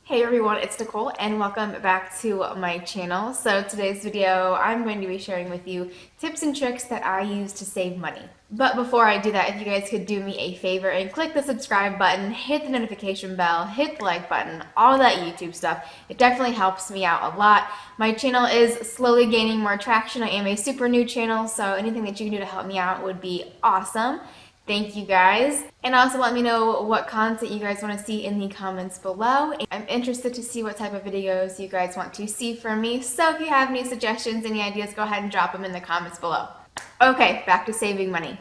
Hey everyone, it's Nicole and welcome back to my channel. So today's video, I'm going to be sharing with you tips and tricks that I use to save money. But before I do that, if you guys could do me a favor and click the subscribe button, hit the notification bell, hit the like button, all that YouTube stuff. It definitely helps me out a lot. My channel is slowly gaining more traction. I am a super new channel, so anything that you can do to help me out would be awesome. Thank you guys. And also let me know what content you guys want to see in the comments below. I'm interested to see what type of videos you guys want to see from me. So if you have any suggestions, any ideas, go ahead and drop them in the comments below. Okay, back to saving money.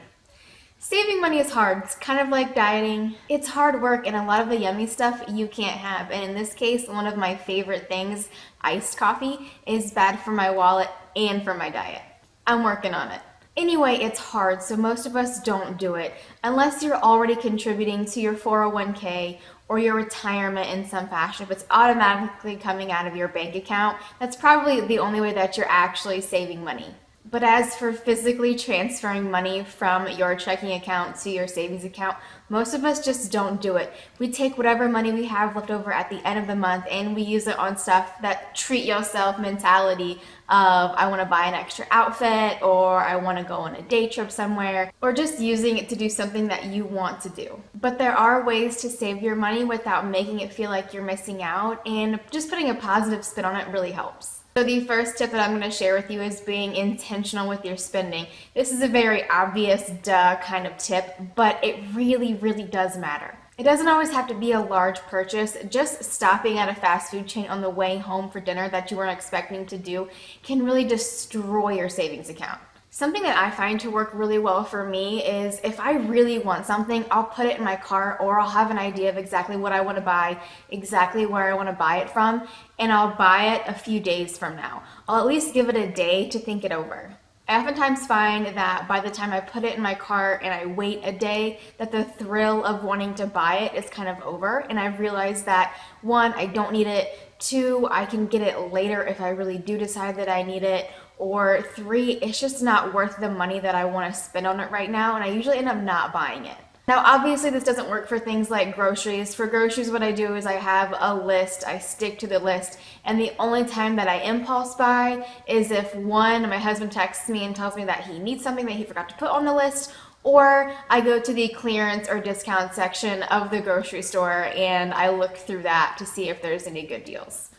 Saving money is hard. It's kind of like dieting. It's hard work and a lot of the yummy stuff you can't have. And in this case, one of my favorite things, iced coffee, is bad for my wallet and for my diet. I'm working on it. Anyway, it's hard, so most of us don't do it unless you're already contributing to your 401k or your retirement in some fashion. If it's automatically coming out of your bank account, that's probably the only way that you're actually saving money. But as for physically transferring money from your checking account to your savings account, most of us just don't do it. We take whatever money we have left over at the end of the month and we use it on stuff that treat yourself mentality of I want to buy an extra outfit, or I want to go on a day trip somewhere, or just using it to do something that you want to do. But there are ways to save your money without making it feel like you're missing out, and just putting a positive spin on it really helps. So the first tip that I'm going to share with you is being intentional with your spending. This is a very obvious duh kind of tip, but it really, really does matter. It doesn't always have to be a large purchase. Just stopping at a fast food chain on the way home for dinner that you weren't expecting to do can really destroy your savings account. Something that I find to work really well for me is if I really want something, I'll put it in my cart, or I'll have an idea of exactly what I want to buy, exactly where I want to buy it from, and I'll buy it a few days from now. I'll at least give it a day to think it over. I oftentimes find that by the time I put it in my cart and I wait a day, that the thrill of wanting to buy it is kind of over, and I've realized that one, I don't need it, two, I can get it later if I really do decide that I need it, or three, it's just not worth the money that I want to spend on it right now, and I usually end up not buying it. Now, obviously, this doesn't work for things like groceries. For groceries, what I do is I have a list, I stick to the list, and the only time that I impulse buy is if one, my husband texts me and tells me that he needs something that he forgot to put on the list, or I go to the clearance or discount section of the grocery store and I look through that to see if there's any good deals.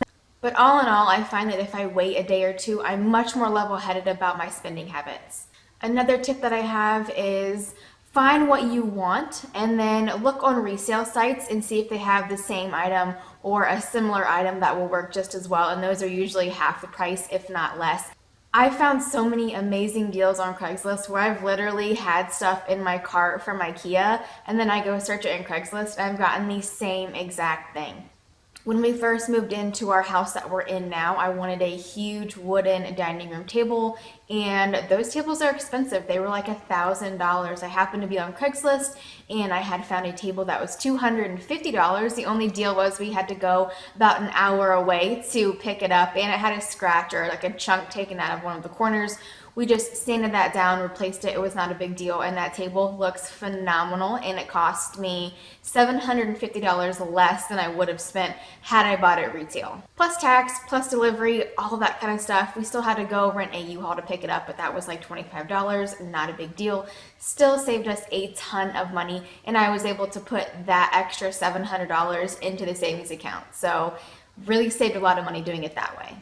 But all in all, I find that if I wait a day or two, I'm much more level-headed about my spending habits. Another tip that I have is find what you want and then look on resale sites and see if they have the same item or a similar item that will work just as well, and those are usually half the price, if not less. I found so many amazing deals on Craigslist where I've literally had stuff in my cart from IKEA and then I go search it in Craigslist and I've gotten the same exact thing. When we first moved into our house that we're in now, I wanted a huge wooden dining room table, and those tables are expensive. They were like $1,000. I happened to be on Craigslist, and I had found a table that was $250. The only deal was we had to go about an hour away to pick it up, and it had a scratch or like a chunk taken out of one of the corners. We just sanded that down, replaced it. It was not a big deal, and that table looks phenomenal, and it cost me $750 less than I would have spent had I bought it retail. Plus tax, plus delivery, all that kind of stuff. We still had to go rent a U-Haul to pick it up, but that was like $25, not a big deal. Still saved us a ton of money, and I was able to put that extra $700 into the savings account. So really saved a lot of money doing it that way.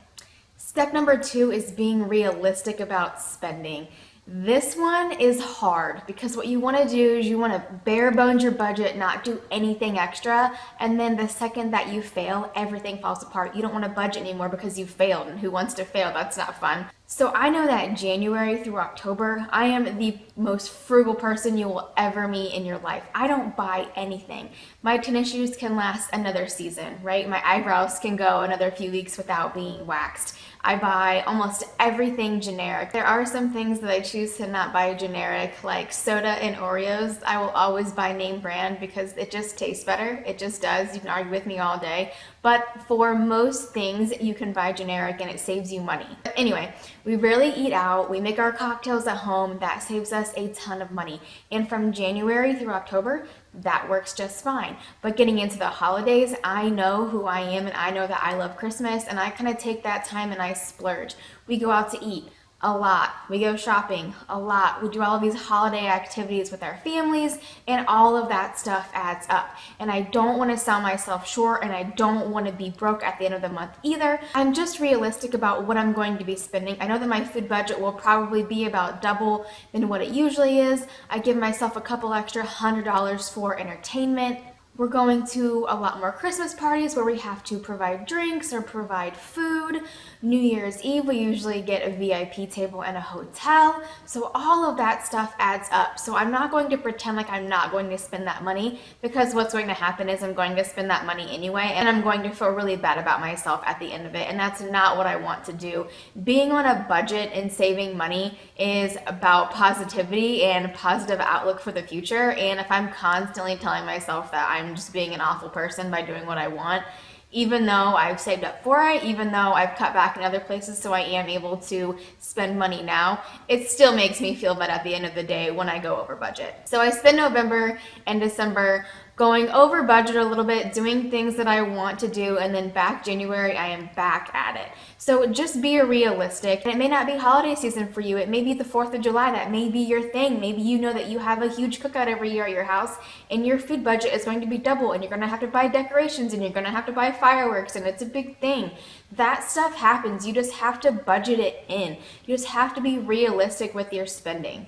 Step number 2 is being realistic about spending. This one is hard because what you want to do is you want to bare bones your budget, not do anything extra, and then the second that you fail, everything falls apart. You don't want to budget anymore because you failed, and who wants to fail? That's not fun. So I know that January through October, I am the most frugal person you will ever meet in your life. I don't buy anything. My tennis shoes can last another season, right? My eyebrows can go another few weeks without being waxed. I buy almost everything generic. There are some things that I choose to not buy generic, like soda and Oreos. I will always buy name brand because it just tastes better. It just does. You can argue with me all day. But for most things, you can buy generic and it saves you money. But anyway, we rarely eat out. We make our cocktails at home. That saves us a ton of money. And from January through October, that works just fine. But getting into the holidays, I know who I am and I know that I love Christmas, and I kind of take that time and I splurge. We go out to eat a lot. We go shopping a lot. We do all of these holiday activities with our families, and all of that stuff adds up. And I don't want to sell myself short, and I don't want to be broke at the end of the month either. I'm just realistic about what I'm going to be spending. I know that my food budget will probably be about double than what it usually is. I give myself a couple extra $100 for entertainment. We're going to a lot more Christmas parties where we have to provide drinks or provide food. New Year's Eve, we usually get a VIP table in a hotel. So all of that stuff adds up. So I'm not going to pretend like I'm not going to spend that money, because what's going to happen is I'm going to spend that money anyway, and I'm going to feel really bad about myself at the end of it. And that's not what I want to do. Being on a budget and saving money is about positivity and positive outlook for the future. And if I'm constantly telling myself that I'm just being an awful person by doing what I want, even though I've saved up for it, even though I've cut back in other places so I am able to spend money now, it still makes me feel bad at the end of the day when I go over budget. So I spend November and December going over budget a little bit, doing things that I want to do, and then back January, I am back at it. So just be realistic. And it may not be holiday season for you. It may be the 4th of July. That may be your thing. Maybe you know that you have a huge cookout every year at your house, and your food budget is going to be double, and you're going to have to buy decorations, and you're going to have to buy fireworks, and it's a big thing. That stuff happens. You just have to budget it in. You just have to be realistic with your spending.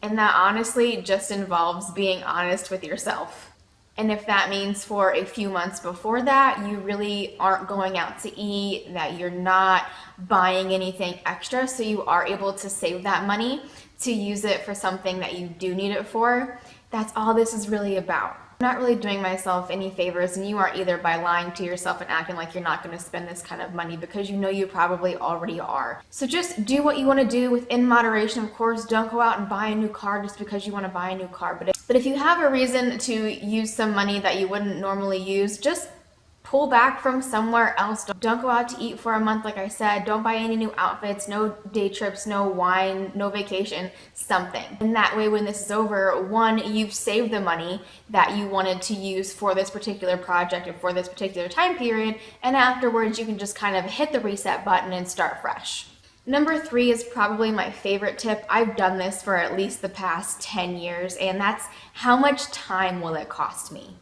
And that honestly just involves being honest with yourself. And if that means for a few months before that, you really aren't going out to eat, that you're not buying anything extra, so you are able to save that money to use it for something that you do need it for, that's all this is really about. I'm not really doing myself any favors, and you are either by lying to yourself and acting like you're not going to spend this kind of money, because you know you probably already are. So just do what you want to do within moderation. Of course, don't go out and buy a new car just because you want to buy a new car. But if you have a reason to use some money that you wouldn't normally use, just pull back from somewhere else. Don't go out to eat for a month, like I said. Don't buy any new outfits, no day trips, no wine, no vacation, something. And that way, when this is over, one, you've saved the money that you wanted to use for this particular project or for this particular time period, and afterwards you can just kind of hit the reset button and start fresh. Number 3 is probably my favorite tip. I've done this for at least the past 10 years, and that's how much time will it cost me?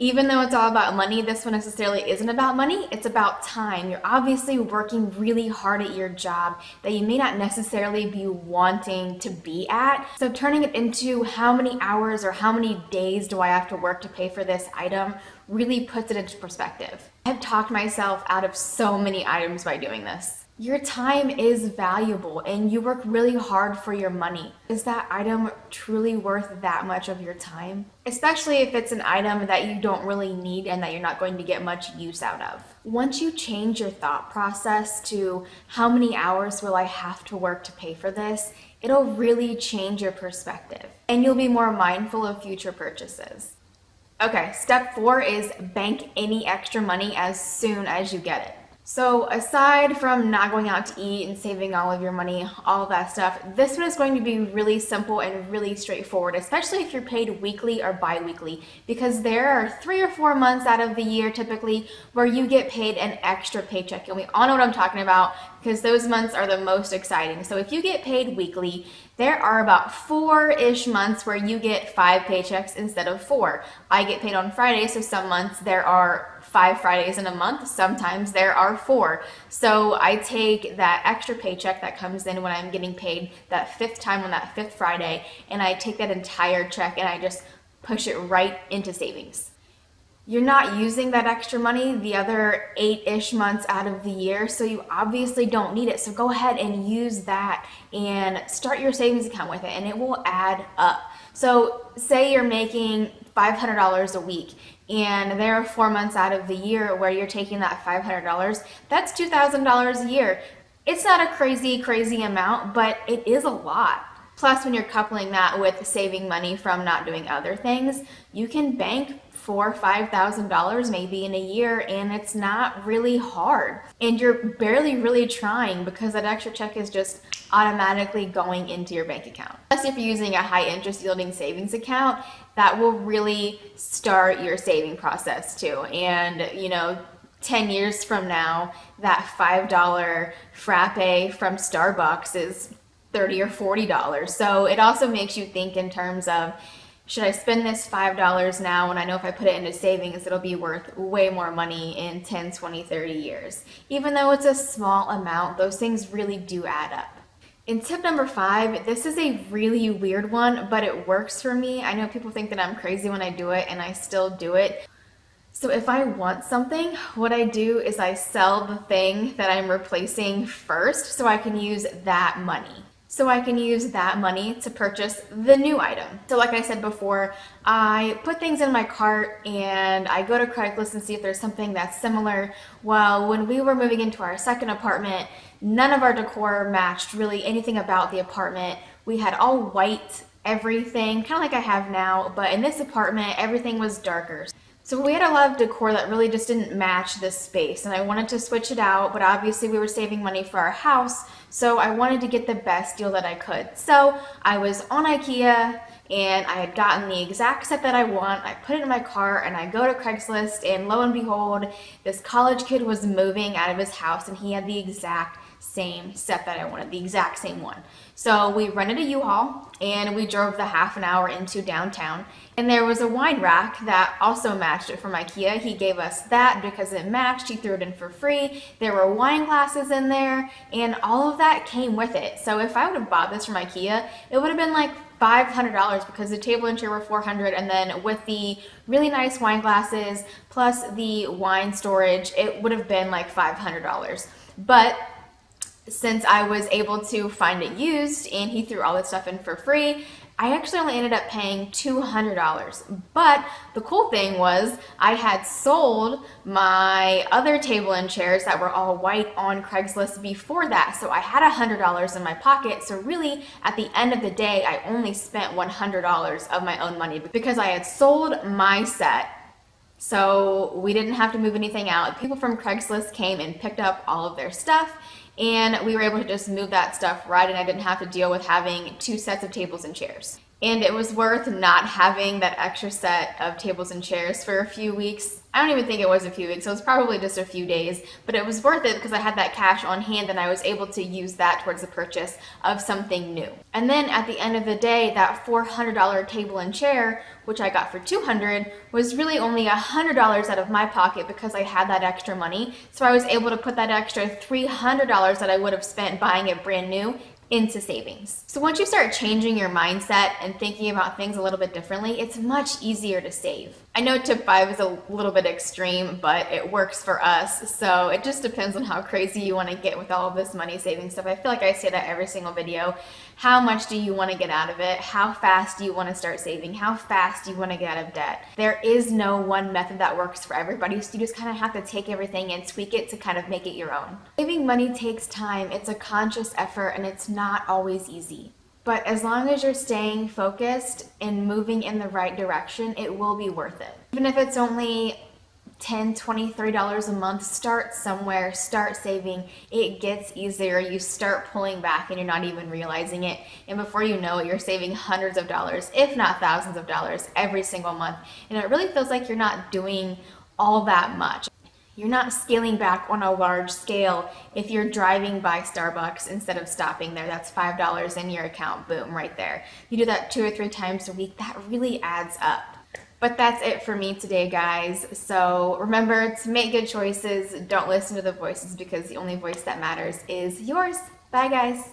Even though it's all about money, this one necessarily isn't about money, it's about time. You're obviously working really hard at your job that you may not necessarily be wanting to be at. So turning it into how many hours or how many days do I have to work to pay for this item really puts it into perspective. I've talked myself out of so many items by doing this. Your time is valuable and you work really hard for your money. Is that item truly worth that much of your time? Especially if it's an item that you don't really need and that you're not going to get much use out of. Once you change your thought process to how many hours will I have to work to pay for this, it'll really change your perspective and you'll be more mindful of future purchases. Okay, step 4 is bank any extra money as soon as you get it. So aside from not going out to eat and saving all of your money, all of that stuff, this one is going to be really simple and really straightforward, especially if you're paid weekly or bi-weekly, because there are 3 or 4 months out of the year typically where you get paid an extra paycheck. And we all know what I'm talking about because those months are the most exciting. So if you get paid weekly, there are about 4-ish months where you get 5 paychecks instead of 4. I get paid on Friday, so some months there are 5 Fridays in a month, sometimes there are 4. So I take that extra paycheck that comes in when I'm getting paid that 5th time on that 5th Friday, and I take that entire check and I just push it right into savings. You're not using that extra money the other 8-ish months out of the year, so you obviously don't need it. So go ahead and use that and start your savings account with it, and it will add up. So say you're making $500 a week, and there are 4 months out of the year where you're taking that $500, that's $2,000 a year. It's not a crazy amount, but it is a lot. Plus, when you're coupling that with saving money from not doing other things, you can bank $4,000-$5,000 maybe in a year, and it's not really hard. And you're barely really trying because that extra check is just automatically going into your bank account. Plus, if you're using a high interest yielding savings account, that will really start your saving process too. And 10 years from now, that $5 frappe from Starbucks is $30 or $40. So it also makes you think in terms of, should I spend this $5 now when I know if I put it into savings, it'll be worth way more money in 10, 20, 30 years? Even though it's a small amount, those things really do add up. In tip number 5, this is a really weird one, but it works for me. I know people think that I'm crazy when I do it, and I still do it. So if I want something, what I do is I sell the thing that I'm replacing first so I can use that money. To purchase the new item. So like I said before, I put things in my cart and I go to Craigslist and see if there's something that's similar. Well, when we were moving into our second apartment, none of our decor matched really anything about the apartment. We had all white everything, kind of like I have now, but in this apartment, everything was darker. So we had a lot of decor that really just didn't match this space, and I wanted to switch it out, but obviously we were saving money for our house, so I wanted to get the best deal that I could. So I was on IKEA, and I had gotten the exact set that I want. I put it in my cart, and I go to Craigslist, and lo and behold, this college kid was moving out of his house, and he had the exact same set that I wanted, the exact same one. So we rented a U-Haul and we drove the half an hour into downtown, and there was a wine rack that also matched it from IKEA. He gave us that because it matched. He threw it in for free. There were wine glasses in there, and all of that came with it. So if I would have bought this from IKEA, it would have been like $500 because the table and chair were $400, and then with the really nice wine glasses plus the wine storage, it would have been like $500. But since I was able to find it used and he threw all this stuff in for free, I actually only ended up paying $200. But the cool thing was I had sold my other table and chairs that were all white on Craigslist before that. So I had $100 in my pocket. So really, at the end of the day, I only spent $100 of my own money because I had sold my set. So we didn't have to move anything out. People from Craigslist came and picked up all of their stuff, and we were able to just move that stuff right, and I didn't have to deal with having 2 sets of tables and chairs. And it was worth not having that extra set of tables and chairs for a few weeks. I don't even think it was a few weeks, it was probably just a few days, but it was worth it because I had that cash on hand and I was able to use that towards the purchase of something new. And then at the end of the day, that $400 table and chair, which I got for $200, was really only $100 out of my pocket because I had that extra money. So I was able to put that extra $300 that I would have spent buying it brand new into savings. So once you start changing your mindset and thinking about things a little bit differently, it's much easier to save. I know tip 5 is a little bit extreme, but it works for us. So it just depends on how crazy you want to get with all of this money saving stuff. I feel like I say that every single video. How much do you want to get out of it? How fast do you want to start saving? How fast do you want to get out of debt? There is no one method that works for everybody, so you just kind of have to take everything and tweak it to kind of make it your own. Saving money takes time. It's a conscious effort, and it's not always easy. But as long as you're staying focused and moving in the right direction, it will be worth it. Even if it's only $10, $20, $30 a month, start somewhere, start saving. It gets easier. You start pulling back and you're not even realizing it. And before you know it, you're saving hundreds of dollars, if not thousands of dollars every single month. And it really feels like you're not doing all that much. You're not scaling back on a large scale if you're driving by Starbucks instead of stopping there. That's $5 in your account, boom, right there. You do that 2 or 3 times a week, that really adds up. But that's it for me today, guys. So remember to make good choices. Don't listen to the voices because the only voice that matters is yours. Bye, guys.